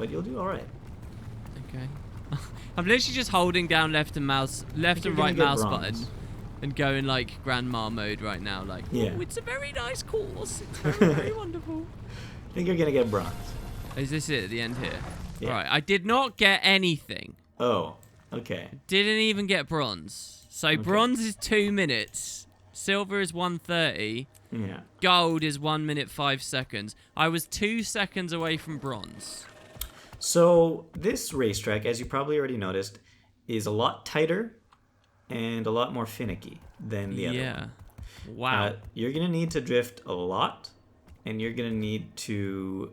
Speaker 2: you'll do all right.
Speaker 1: Okay. I'm literally just holding down left and right mouse button, and going like grandma mode right now. Like, oh, it's a very nice course. It's very, very wonderful.
Speaker 2: I think you're gonna get bronze.
Speaker 1: Is this it at the end here?
Speaker 2: Yeah.
Speaker 1: Right. I did not get anything.
Speaker 2: Oh, okay.
Speaker 1: Didn't even get bronze. So bronze is 2 minutes. Silver is 1:30.
Speaker 2: Yeah.
Speaker 1: Gold is 1 minute 5 seconds. I was 2 seconds away from bronze.
Speaker 2: So this racetrack, as you probably already noticed, is a lot tighter and a lot more finicky than the other one.
Speaker 1: Wow.
Speaker 2: You're gonna need to drift a lot. And you're going to need to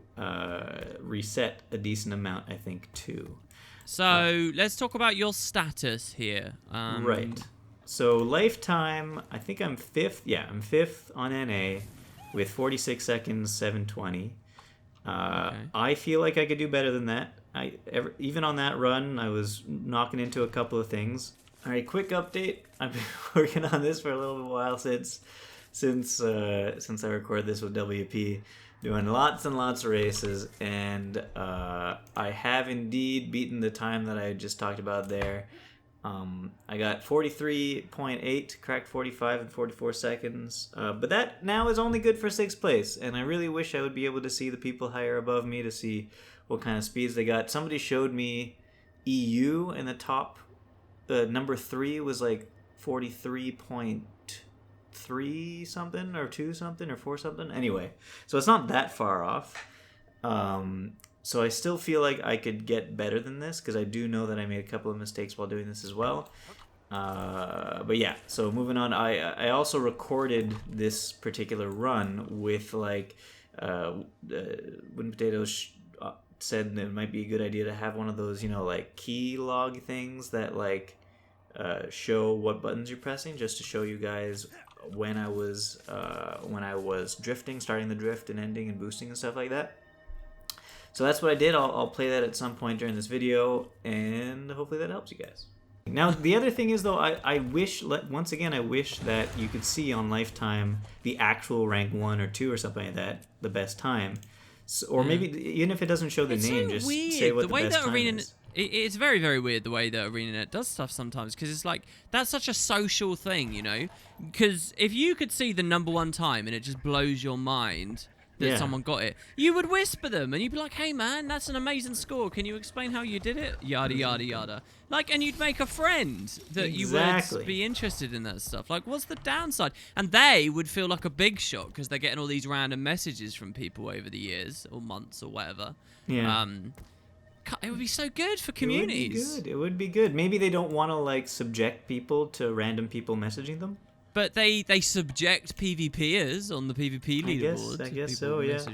Speaker 2: reset a decent amount, I think, too.
Speaker 1: So let's talk about your status here.
Speaker 2: Right. So lifetime, I think I'm 5th. Yeah, I'm 5th on NA with 46 seconds, 720. I feel like I could do better than that. Even on that run, I was knocking into a couple of things. All right, quick update. I've been working on this for a little while since I recorded this with WP, doing lots and lots of races, and I have indeed beaten the time that I just talked about there. I got 43.8, cracked 45 in 44 seconds, but that now is only good for 6th place, and I really wish I would be able to see the people higher above me to see what kind of speeds they got. Somebody showed me EU in the top, number 3 was like 43.3 something or 2 something or 4 something. Anyway, so it's not that far off. So I still feel like I could get better than this because I do know that I made a couple of mistakes while doing this as well. But yeah, so moving on, I also recorded this particular run with like Wooden Potatoes said that it might be a good idea to have one of those, like key log things that like show what buttons you're pressing, just to show you guys when I was drifting, starting the drift and ending and boosting and stuff like that. So that's what I did. I'll play that at some point during this video, and hopefully that helps you guys. Now, the other thing is, though, I wish that you could see on Lifetime the actual rank 1 or 2 or something like that, the best time. So, or maybe, even if it doesn't show the name, just say what the best time is.
Speaker 1: It's very, very weird the way that Arenanet does stuff sometimes, because it's like, that's such a social thing, Because if you could see the #1 time and it just blows your mind that someone got it, you would whisper them and you'd be like, hey man, that's an amazing score. Can you explain how you did it? Yada, yada, yada. Like, and you'd make a friend that you would be interested in that stuff. Like, what's the downside? And they would feel like a big shot because they're getting all these random messages from people over the years or months or whatever.
Speaker 2: Yeah.
Speaker 1: It would be so good for communities.
Speaker 2: It would be good. Maybe they don't want to like subject people to random people messaging them.
Speaker 1: But they subject PvPers on the PvP leaderboard.
Speaker 2: I guess so, yeah.
Speaker 1: So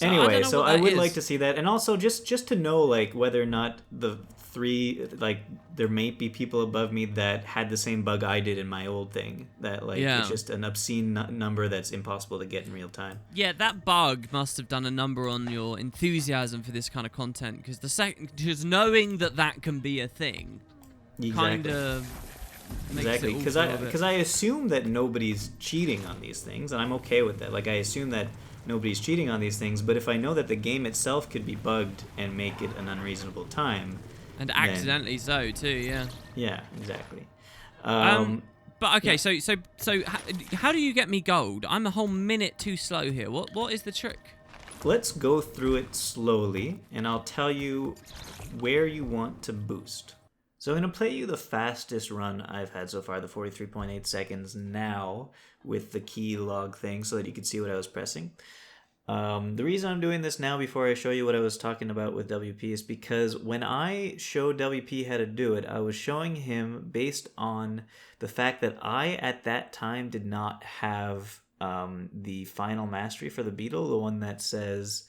Speaker 2: anyway, I would like to see that, and also just to know like whether or not the 3 like there may be people above me that had the same bug I did in my old thing. That like it's just an obscene number that's impossible to get in real time.
Speaker 1: Yeah, that bug must have done a number on your enthusiasm for this kind of content, because knowing that can be a thing, kind of.
Speaker 2: Exactly, because I assume that nobody's cheating on these things, and I'm okay with that. Like, I assume that nobody's cheating on these things, but if I know that the game itself could be bugged and make it an unreasonable time,
Speaker 1: and accidentally so too, yeah.
Speaker 2: Yeah, exactly.
Speaker 1: But okay, so how do you get me gold? I'm a whole minute too slow here. What is the trick?
Speaker 2: Let's go through it slowly, and I'll tell you where you want to boost. So I'm going to play you the fastest run I've had so far, the 43.8 seconds now, with the key log thing so that you can see what I was pressing. The reason I'm doing this now before I show you what I was talking about with WP is because when I showed WP how to do it, I was showing him based on the fact that I, at that time, did not have the final mastery for the Beetle, the one that says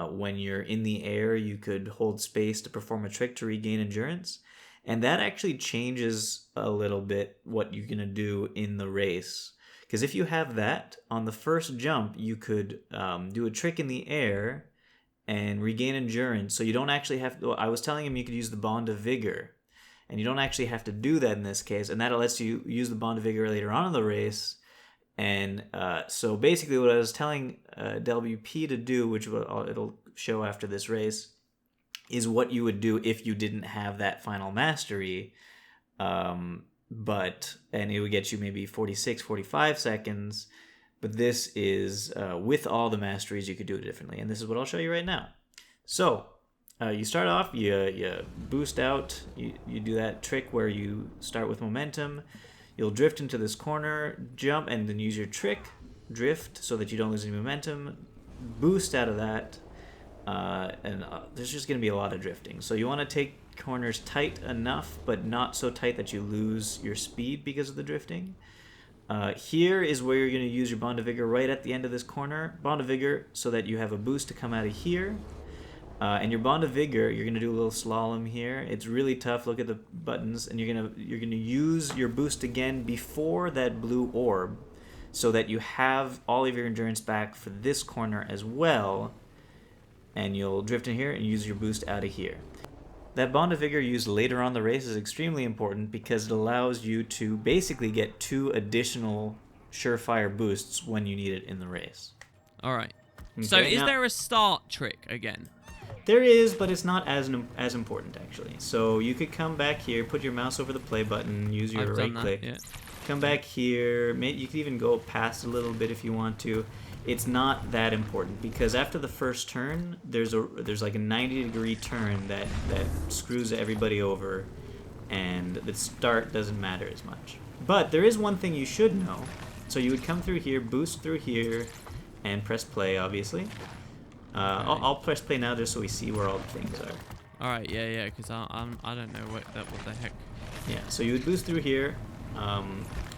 Speaker 2: when you're in the air, you could hold space to perform a trick to regain endurance. And that actually changes a little bit what you're going to do in the race. Because if you have that, on the first jump, you could do a trick in the air and regain endurance. So you don't actually have to, I was telling him you could use the Bond of Vigor. And you don't actually have to do that in this case. And that lets you use the Bond of Vigor later on in the race. And so basically what I was telling WP to do, which it'll show after this race, is what you would do if you didn't have that final mastery. And it would get you maybe 46, 45 seconds. But this is, with all the masteries, you could do it differently. And this is what I'll show you right now. So, you start off, you boost out, you do that trick where you start with momentum. You'll drift into this corner, jump, and then use your trick, drift, so that you don't lose any momentum. Boost out of that, and there's just going to be a lot of drifting. So you want to take corners tight enough, but not so tight that you lose your speed because of the drifting. Here is where you're going to use your Bond of Vigor right at the end of this corner. Bond of Vigor so that you have a boost to come out of here. And your Bond of Vigor, you're going to do a little slalom here. It's really tough. Look at the buttons. And you're going to use your boost again before that blue orb so that you have all of your endurance back for this corner as well. And you'll drift in here and use your boost out of here. That Bond of Vigor used later on the race is extremely important because it allows you to basically get 2 additional surefire boosts when you need it in the race.
Speaker 1: All right.
Speaker 2: Okay,
Speaker 1: So is there a start trick again?
Speaker 2: There is, but it's not as important, actually. So you could come back here, put your mouse over the play button, use your right click. Yeah. Come back here. You could even go past a little bit if you want to. It's not that important because after the first turn, there's like a 90-degree turn that screws everybody over, and the start doesn't matter as much. But there is one thing you should know. So you would come through here, boost through here, and press play, obviously. I'll press play now just so we see where all the things are.
Speaker 1: All right, yeah, because I don't know what the heck.
Speaker 2: Yeah, so you would boost through here,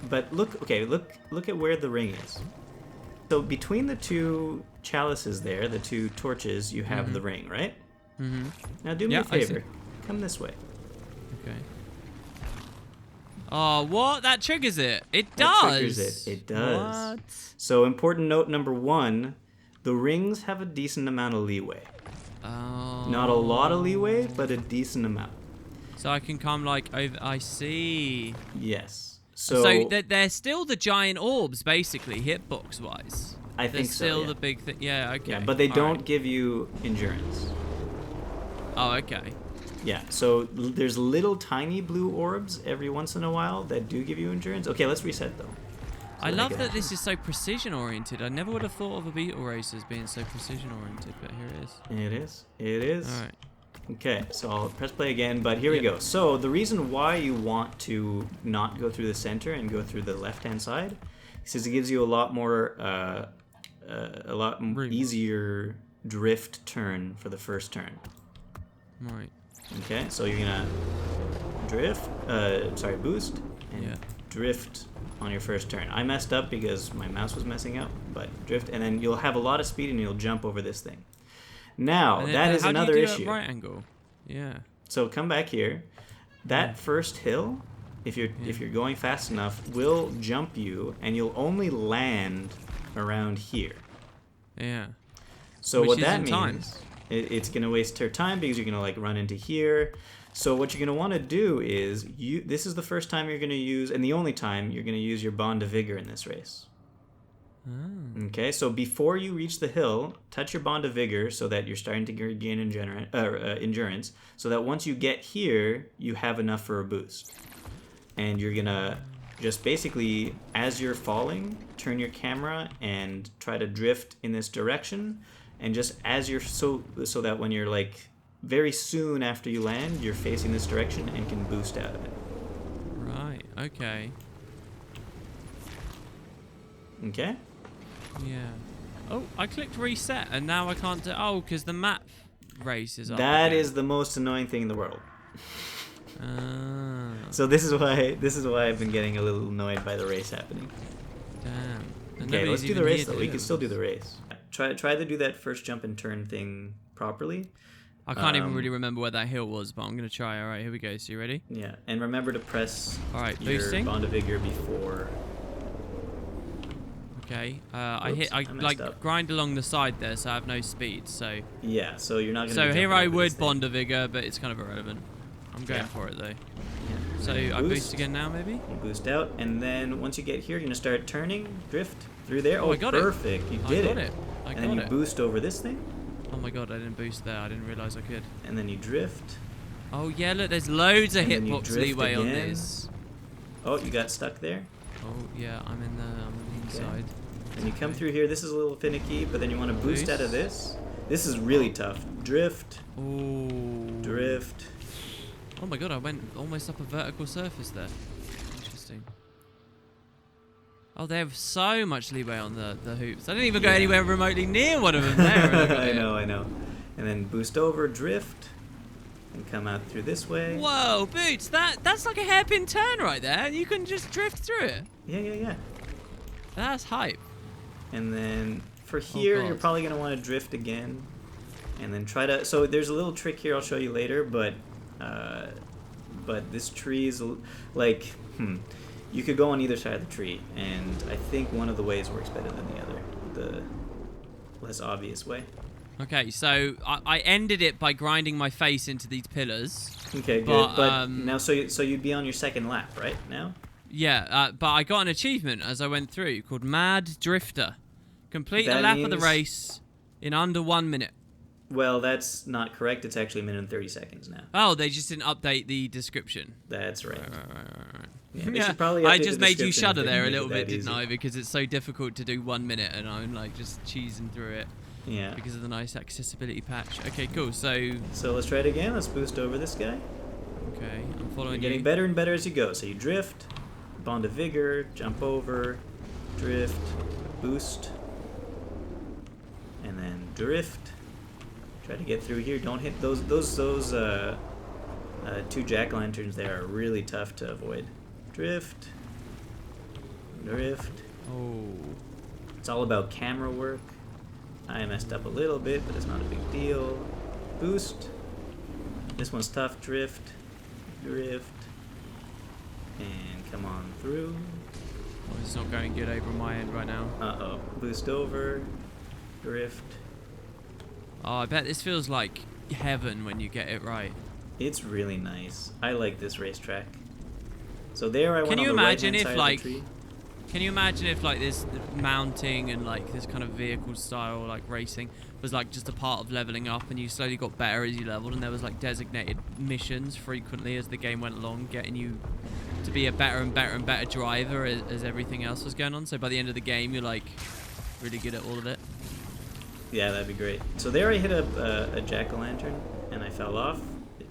Speaker 2: but look at where the ring is. So between the 2 chalices there, the 2 torches, you have the ring, right? Mm-hmm. Now do me a favor, come this way.
Speaker 1: Okay. Oh, what? That triggers it. It does.
Speaker 2: That triggers it. It does.
Speaker 1: What?
Speaker 2: So important note number 1. The rings have a decent amount of leeway.
Speaker 1: Oh.
Speaker 2: Not a lot of leeway, but a decent amount.
Speaker 1: So I can come like over. I see.
Speaker 2: Yes.
Speaker 1: So they're still the giant orbs, basically, hitbox-wise.
Speaker 2: I think so.
Speaker 1: Still the big thing. Yeah. Okay.
Speaker 2: Yeah, but they don't give you endurance.
Speaker 1: Oh, okay.
Speaker 2: Yeah. So there's little tiny blue orbs every once in a while that do give you endurance. Okay, let's reset though.
Speaker 1: I love that this is so precision-oriented. I never would have thought of a Beetle race as being so precision-oriented, but here it is.
Speaker 2: It is. It is.
Speaker 1: All right.
Speaker 2: Okay, so I'll press play again, but here we go. So the reason why you want to not go through the center and go through the left-hand side is it gives you a lot more, easier drift turn for the first turn.
Speaker 1: Right.
Speaker 2: Okay, so you're gonna drift, boost, and drift on your first turn. I messed up because my mouse was messing up, but drift, and then you'll have a lot of speed and you'll jump over this thing. Now, that is another issue.
Speaker 1: Right angle. Yeah.
Speaker 2: So come back here. That first hill, if you're going fast enough, will jump you, and you'll only land around here.
Speaker 1: Yeah.
Speaker 2: So what that means, it's gonna waste your time because you're gonna like run into here. So what you're gonna want to do is this is the first time you're gonna use, and the only time you're gonna use your Bond of Vigor in this race. Oh. Okay, so before you reach the hill, touch your Bond of Vigor so that you're starting to gain endurance, so that once you get here, you have enough for a boost. And you're gonna just basically, as you're falling, turn your camera and try to drift in this direction, and just as you're so that when you're like very soon after you land, you're facing this direction and can boost out of it.
Speaker 1: Right. Okay.
Speaker 2: Okay.
Speaker 1: Yeah. Oh, I clicked reset and now I can't do. Oh, because the map race is up.
Speaker 2: That
Speaker 1: again.
Speaker 2: is the most annoying thing in the world.
Speaker 1: Ah,
Speaker 2: So this is why I've been getting a little annoyed by the race happening.
Speaker 1: damn. And
Speaker 2: Okay, let's
Speaker 1: nobody's
Speaker 2: do
Speaker 1: even
Speaker 2: the race
Speaker 1: here
Speaker 2: though.
Speaker 1: to
Speaker 2: We
Speaker 1: do
Speaker 2: can
Speaker 1: it.
Speaker 2: still do the race. Try to do that first jump and turn thing properly.
Speaker 1: I can't even really remember where that hill was, but I'm gonna try. All right, here we go. So you ready?
Speaker 2: Yeah, and remember to press
Speaker 1: All right,
Speaker 2: your
Speaker 1: boosting.
Speaker 2: bond of vigor before.
Speaker 1: Okay.
Speaker 2: Oops,
Speaker 1: I
Speaker 2: I messed
Speaker 1: like
Speaker 2: up.
Speaker 1: grind along the side there, so I have no speed. So
Speaker 2: Yeah, so you're not gonna.
Speaker 1: so
Speaker 2: be
Speaker 1: here
Speaker 2: jumping
Speaker 1: I
Speaker 2: over
Speaker 1: would
Speaker 2: this thing.
Speaker 1: bond a vigor, but it's kind of irrelevant. I'm going
Speaker 2: Yeah.
Speaker 1: for it though.
Speaker 2: Yeah.
Speaker 1: So
Speaker 2: And then
Speaker 1: I boost again now, maybe.
Speaker 2: You boost out, and then once you get here, you're gonna start turning, drift through there.
Speaker 1: Oh, I got it.
Speaker 2: perfect! You did
Speaker 1: I got it. I
Speaker 2: and
Speaker 1: got
Speaker 2: then you
Speaker 1: it.
Speaker 2: boost over this thing,
Speaker 1: Oh my god, I didn't boost there. I didn't realize I could.
Speaker 2: and then you drift.
Speaker 1: Oh yeah, look, there's loads of
Speaker 2: And then you
Speaker 1: hitbox
Speaker 2: drift
Speaker 1: leeway on
Speaker 2: again.
Speaker 1: this.
Speaker 2: Oh, you got stuck there.
Speaker 1: Oh yeah, I'm in the
Speaker 2: Okay.
Speaker 1: inside.
Speaker 2: And you come through here. This is a little finicky, but then you want to boost out of this. This is really tough. Drift,
Speaker 1: Ooh.
Speaker 2: drift.
Speaker 1: Oh my god, I went almost up a vertical surface there. Interesting. Oh, they have so much leeway on the hoops. I didn't even go
Speaker 2: Yeah.
Speaker 1: anywhere remotely near one of them there.
Speaker 2: I know. And then boost over, drift, and come out through this way.
Speaker 1: Whoa, Boots, that's like a hairpin turn right there. You can just drift through it.
Speaker 2: Yeah.
Speaker 1: That's hype.
Speaker 2: And then for here,
Speaker 1: God.
Speaker 2: you're probably gonna want to drift again, and then try to. So there's a little trick here I'll show you later, but this tree is like, you could go on either side of the tree, and I think one of the ways works better than the other, the less obvious way.
Speaker 1: Okay, so I ended it by grinding my face into these pillars.
Speaker 2: Okay, good. But now, so you'd be on your second lap, right now?
Speaker 1: Yeah, but I got an achievement as I went through called Mad Drifter. Complete a
Speaker 2: That
Speaker 1: lap of the
Speaker 2: means-
Speaker 1: race in under 1 minute.
Speaker 2: Well, that's not correct. It's actually a minute and 30 seconds now.
Speaker 1: Oh, they just didn't update the description.
Speaker 2: That's right.
Speaker 1: Right.
Speaker 2: Yeah, they should probably
Speaker 1: I
Speaker 2: update
Speaker 1: just
Speaker 2: the
Speaker 1: made you
Speaker 2: description
Speaker 1: shudder
Speaker 2: if they
Speaker 1: there a
Speaker 2: make it
Speaker 1: little bit,
Speaker 2: that
Speaker 1: didn't
Speaker 2: easy.
Speaker 1: I? Because it's so difficult to do 1 minute, and I'm like just cheesing through it
Speaker 2: Yeah.
Speaker 1: because of the nice accessibility patch. Okay, cool. So,
Speaker 2: So let's try it again. Let's boost over this guy.
Speaker 1: okay, I'm
Speaker 2: You're
Speaker 1: following
Speaker 2: getting
Speaker 1: you.
Speaker 2: better and better as you go. So you drift, bond of vigor, jump over, drift, boost, and then drift. Try to get through here. Don't hit those two jack-o'-lanterns there are really tough to avoid. Drift, drift.
Speaker 1: Oh,
Speaker 2: It's all about camera work. I messed up a little bit, but it's not a big deal. Boost. This one's tough. Drift, drift, and come on through.
Speaker 1: oh, it's not going good over my end right now.
Speaker 2: Uh-oh. Boost over, drift.
Speaker 1: Oh, I bet this feels like heaven when you get it right.
Speaker 2: It's really nice. I like this racetrack. So there I went
Speaker 1: Can you
Speaker 2: on the
Speaker 1: imagine
Speaker 2: right-hand
Speaker 1: if,
Speaker 2: side of
Speaker 1: like,
Speaker 2: the tree.
Speaker 1: Can you imagine if like this mounting and like this kind of vehicle style like racing was like just a part of leveling up, and you slowly got better as you leveled, and there was like designated missions frequently as the game went along, getting you to be a better and better and better driver as everything else was going on. So by the end of the game, you're like really good at all of it.
Speaker 2: Yeah, that'd be great. So there I hit a jack-o'-lantern, and I fell off.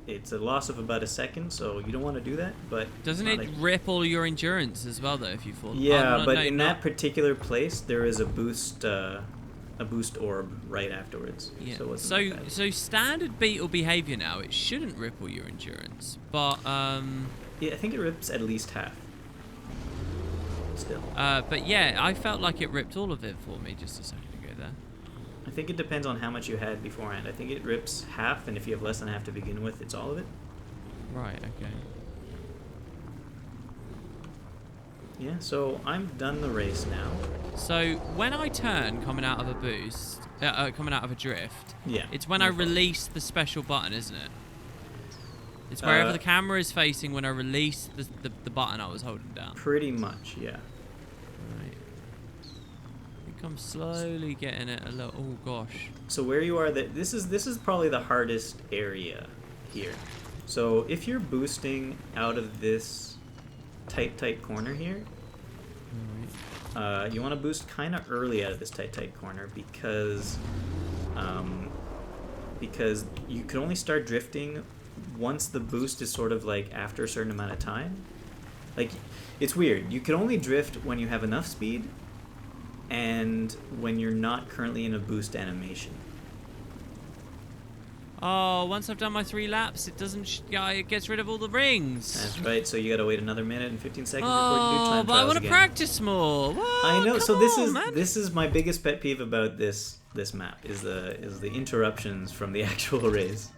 Speaker 2: It's a loss of about a second, so you don't want to do that. But
Speaker 1: Doesn't
Speaker 2: it's
Speaker 1: it
Speaker 2: not
Speaker 1: rip all your endurance as well though if you fall?
Speaker 2: Yeah,
Speaker 1: Oh, no,
Speaker 2: but
Speaker 1: no,
Speaker 2: in
Speaker 1: not-
Speaker 2: that particular place, there is a boost orb right afterwards.
Speaker 1: Yeah.
Speaker 2: So, it wasn't
Speaker 1: So
Speaker 2: that bad.
Speaker 1: so standard beetle behavior now, it shouldn't rip all your endurance, but
Speaker 2: Yeah, I think it rips at least half. Still.
Speaker 1: but yeah, I felt like it ripped all of it for me just a second ago there.
Speaker 2: I think it depends on how much you had beforehand. I think it rips half, and if you have less than half to begin with, it's all of it.
Speaker 1: Right, okay.
Speaker 2: Yeah, so I'm done the race now.
Speaker 1: So when I turn coming out of a boost, coming out of a drift,
Speaker 2: Yeah.
Speaker 1: it's when I
Speaker 2: no problem.
Speaker 1: release the special button, isn't it? It's wherever the camera is facing when I release the button I was holding down.
Speaker 2: Pretty much, yeah.
Speaker 1: Right. I think I'm slowly getting it a little. Oh gosh.
Speaker 2: So where you are, this is probably the hardest area here. So if you're boosting out of this tight corner here, you want to boost kind of early out of this tight corner because you can only start drifting once the boost is sort of like after a certain amount of time. Like, it's weird. You can only drift when you have enough speed, and when you're not currently in a boost animation.
Speaker 1: Oh, once I've done my 3 laps, it doesn't. It gets rid of all the rings.
Speaker 2: That's right. So you gotta wait another minute and 15 seconds before you can do time
Speaker 1: Oh, but I
Speaker 2: trials
Speaker 1: want to
Speaker 2: again.
Speaker 1: practice more. What?
Speaker 2: I know.
Speaker 1: Come
Speaker 2: So
Speaker 1: on,
Speaker 2: this is my biggest pet peeve about this map is the interruptions from the actual race.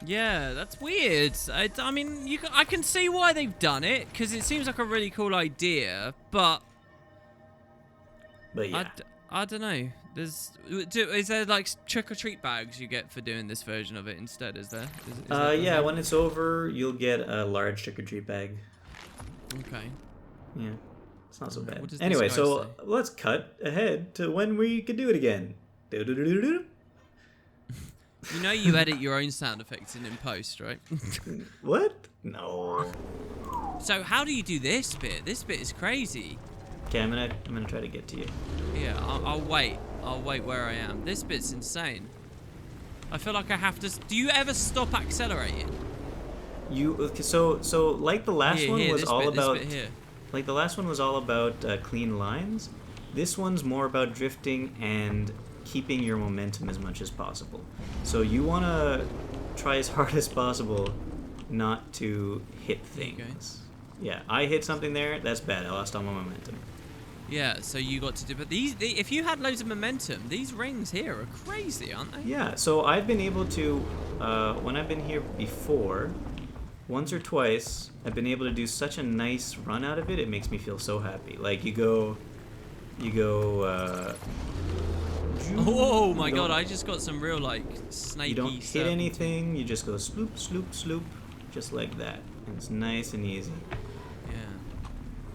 Speaker 1: Yeah, that's weird. I mean, I can see why they've done it because it seems like a really cool idea, but
Speaker 2: But yeah.
Speaker 1: I don't know. Is there like trick or treat bags you get for doing this version of it instead? Is there?
Speaker 2: Yeah, when it's over, you'll get a large trick or treat bag.
Speaker 1: Okay.
Speaker 2: Yeah, it's not so bad.
Speaker 1: What does this
Speaker 2: Anyway,
Speaker 1: guy
Speaker 2: so
Speaker 1: say?
Speaker 2: let's cut ahead to when we can do it again. Do-do-do-do-do.
Speaker 1: You know you edit your own sound effects in post, right?
Speaker 2: What? No.
Speaker 1: So how do you do this bit? This bit is crazy.
Speaker 2: Okay, I'm gonna try to get to you.
Speaker 1: Yeah, I'll wait. I'll wait where I am. This bit's insane. I feel like I have to. Do you ever stop accelerating?
Speaker 2: So like the last one was all about.
Speaker 1: This bit here.
Speaker 2: Like the last one was all about clean lines. This one's more about drifting and keeping your momentum as much as possible. So you want to try as hard as possible not to hit things. Yeah, I hit something there. That's bad. I lost all my momentum.
Speaker 1: Yeah, so you got to do, but if you had loads of momentum, these rings here are crazy, aren't they?
Speaker 2: Yeah, so I've been able to, when I've been here before, once or twice, I've been able to do such a nice run out of it. It makes me feel so happy. Like you go.
Speaker 1: Oh my god! I just got some real like snaky.
Speaker 2: You don't hit
Speaker 1: serpentine.
Speaker 2: anything. You just go sloop, sloop, sloop, just like that, and it's nice and easy.
Speaker 1: Yeah,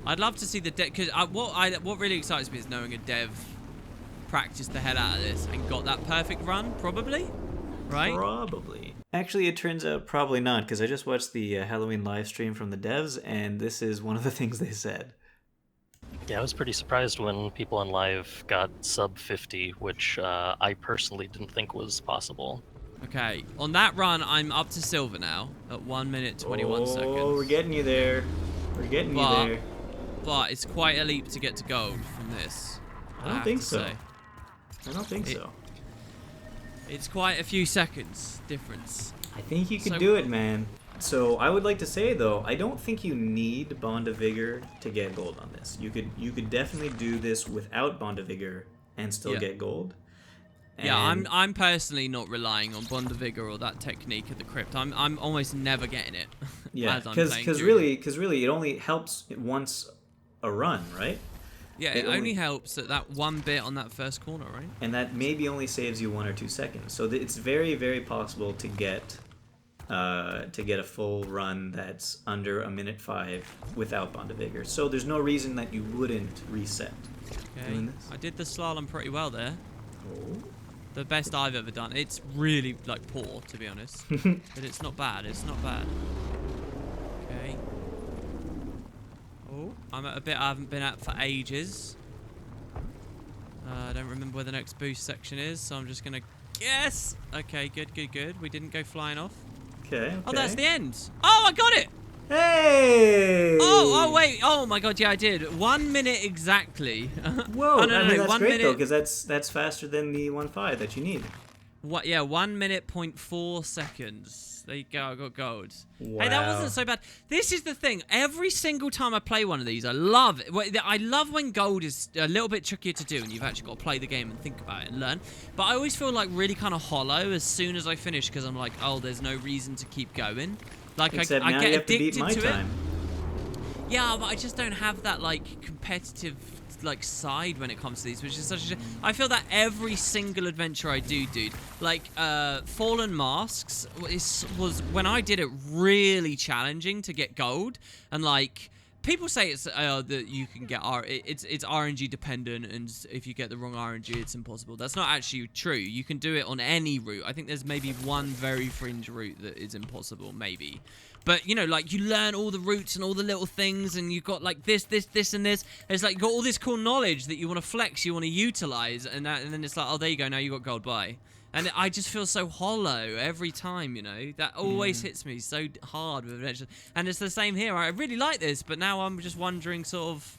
Speaker 1: I'd love to see the dev. Because what really excites me is knowing a dev practiced the hell out of this and got that perfect run, probably, right?
Speaker 2: Probably. Actually, it turns out probably not, because I just watched the Halloween live stream from the devs, and this is one of the things they said.
Speaker 4: Yeah, I was pretty surprised when people on live got sub 50, which I personally didn't think was possible.
Speaker 1: Okay, on that run, I'm up to silver now at 1 minute 21 seconds.
Speaker 2: Oh, we're getting you there. We're getting you there.
Speaker 1: But it's quite a leap to get to gold from this.
Speaker 2: I don't
Speaker 1: have
Speaker 2: think
Speaker 1: to
Speaker 2: so.
Speaker 1: say.
Speaker 2: I don't think so.
Speaker 1: It's quite a few seconds difference.
Speaker 2: I think you could
Speaker 1: So-
Speaker 2: do it, man. So I would like to say though, I don't think you need Bond of Vigor to get gold on this. You could definitely do this without Bond of Vigor and still
Speaker 1: Yeah.
Speaker 2: get gold.
Speaker 1: Yeah,
Speaker 2: And-
Speaker 1: I'm personally not relying on Bond of Vigor or that technique of the crypt. I'm almost never getting it.
Speaker 2: Yeah,
Speaker 1: as I'm playing
Speaker 2: because
Speaker 1: during-
Speaker 2: really it only helps once a run, right?
Speaker 1: yeah,
Speaker 2: it
Speaker 1: it only
Speaker 2: only-
Speaker 1: helps at that one bit on that first corner, right?
Speaker 2: And that maybe only saves you 1 or 2 seconds. So it's very, very possible to get a full run that's under a minute 5 without Bond of Vigor. So there's no reason that you wouldn't reset.
Speaker 1: Okay,
Speaker 2: Doing this.
Speaker 1: I did the slalom pretty well there.
Speaker 2: Oh.
Speaker 1: The best I've ever done. It's really like poor, to be honest, but it's not bad. It's not bad. Okay. Oh, I'm at a bit I haven't been at for ages. I don't remember where the next boost section is, so I'm just gonna guess. Okay, good. We didn't go flying off.
Speaker 2: Okay.
Speaker 1: Oh, that's the end. Oh, I got it.
Speaker 2: Hey!
Speaker 1: Oh, wait. Oh my God, yeah, I did. 1 minute exactly.
Speaker 2: Whoa!
Speaker 1: Oh, no,
Speaker 2: I mean, that's
Speaker 1: 1
Speaker 2: great though,
Speaker 1: minute.
Speaker 2: because that's faster than the 1.5 that you need.
Speaker 1: What? Yeah, 1 minute 0.4 seconds. There you go. I got gold.
Speaker 2: Wow.
Speaker 1: Hey, that wasn't so bad. This is the thing. Every single time I play one of these, I love it. I love when gold is a little bit trickier to do, and you've actually got to play the game and think about it and learn. But I always feel like really kind of hollow as soon as I finish, because I'm like, oh, there's no reason to keep going. Like
Speaker 2: Except
Speaker 1: I
Speaker 2: now
Speaker 1: get
Speaker 2: you have to beat
Speaker 1: addicted
Speaker 2: my
Speaker 1: to
Speaker 2: time.
Speaker 1: it. Yeah, but I just don't have that like competitive like side when it comes to these, which is such a. I feel that every single adventure I do, dude, like Fallen Masks was when I did it really challenging to get gold, and like people say it's that you can get it's RNG dependent, and if you get the wrong RNG, it's impossible. That's not actually true. You can do it on any route. I think there's maybe one very fringe route that is impossible, maybe. But, you know, like, you learn all the routes and all the little things, and you've got, like, this, and this. It's like, you've got all this cool knowledge that you want to flex, you want to utilize, and then it's like, oh, there you go, now you got gold, bye. And I just feel so hollow every time, you know? That always hits me so hard with adventure. And it's the same here. I really like this, but now I'm just wondering, sort of,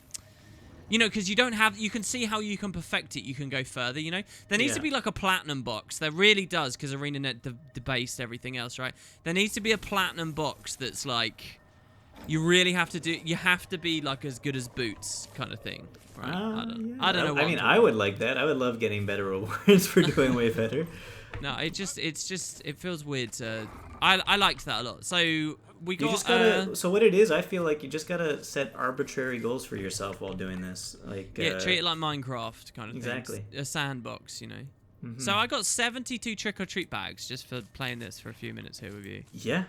Speaker 1: You know, because you don't have, you can see how you can perfect it. You can go further, you know? There needs to be like a platinum box. There really does, because Arenanet debased everything else, right? There needs to be a platinum box that's like, you really have to do, you have to be like as good as Boots kind of thing, right? I don't know what
Speaker 2: I mean, I would like that. I would love getting better rewards for doing way better.
Speaker 1: No, it feels weird to, I liked that a lot. So, we got,
Speaker 2: you just gotta. So what it is, I feel like you just gotta set arbitrary goals for yourself while doing this. Like
Speaker 1: treat it like Minecraft kind of
Speaker 2: exactly.
Speaker 1: thing. A sandbox, you know. So I got 72 trick or treat bags just for playing this for a few minutes here with you.
Speaker 2: Yeah,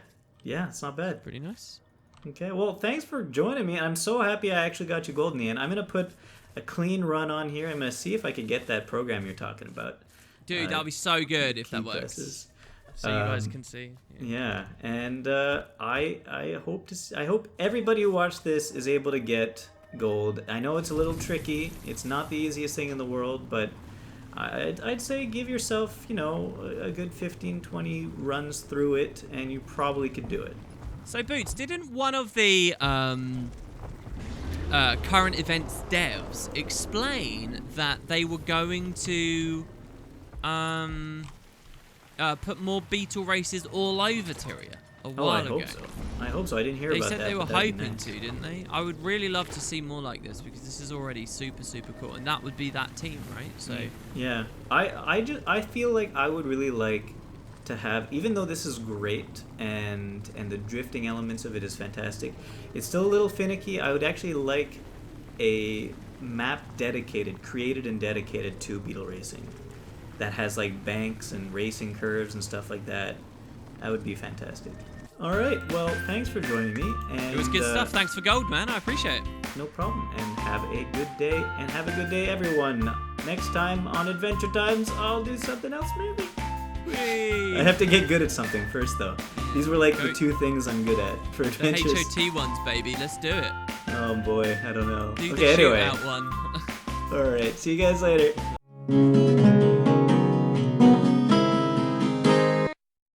Speaker 2: it's not bad.
Speaker 1: Pretty nice.
Speaker 2: Okay, well, thanks for joining me. I'm so happy I actually got you gold in the end. I'm gonna put a clean run on here. I'm gonna see if I can get that program you're talking about.
Speaker 1: Dude, that'll be so good if that works.
Speaker 2: Presses.
Speaker 1: So you guys can see.
Speaker 2: Yeah, and I hope everybody who watched this is able to get gold. I know it's a little tricky. It's not the easiest thing in the world, but I'd say give yourself, you know, a good 15, 20 runs through it, and you probably could do it.
Speaker 1: So Boots, didn't one of the current events devs explain that they were going to put more Beetle races all over Tyria a while ago?
Speaker 2: I hope so. I didn't hear about that.
Speaker 1: They said they were
Speaker 2: but that'd be
Speaker 1: hoping
Speaker 2: nice.
Speaker 1: to, didn't they? I would really love to see more like this, because this is already super, super cool. And that would be that team, right? So
Speaker 2: yeah, I feel like I would really like to have, even though this is great and the drifting elements of it is fantastic, it's still a little finicky. I would actually like a map created and dedicated to Beetle Racing that has like banks and racing curves and stuff like that. That would be fantastic. All right, well, thanks for joining me. And
Speaker 1: it was good stuff. Thanks for gold, man. I appreciate it.
Speaker 2: No problem. And have a good day. And have a good day, everyone. Next time on Adventure Times, I'll do something else, maybe.
Speaker 1: Whee!
Speaker 2: I have to get good at something first, though. These were like the two things I'm good at for
Speaker 1: The
Speaker 2: adventures.
Speaker 1: HOT ones, baby. Let's do it.
Speaker 2: Oh boy, I don't know.
Speaker 1: Do
Speaker 2: Okay,
Speaker 1: the
Speaker 2: anyway.
Speaker 1: shootout one.
Speaker 2: All right, see you guys later.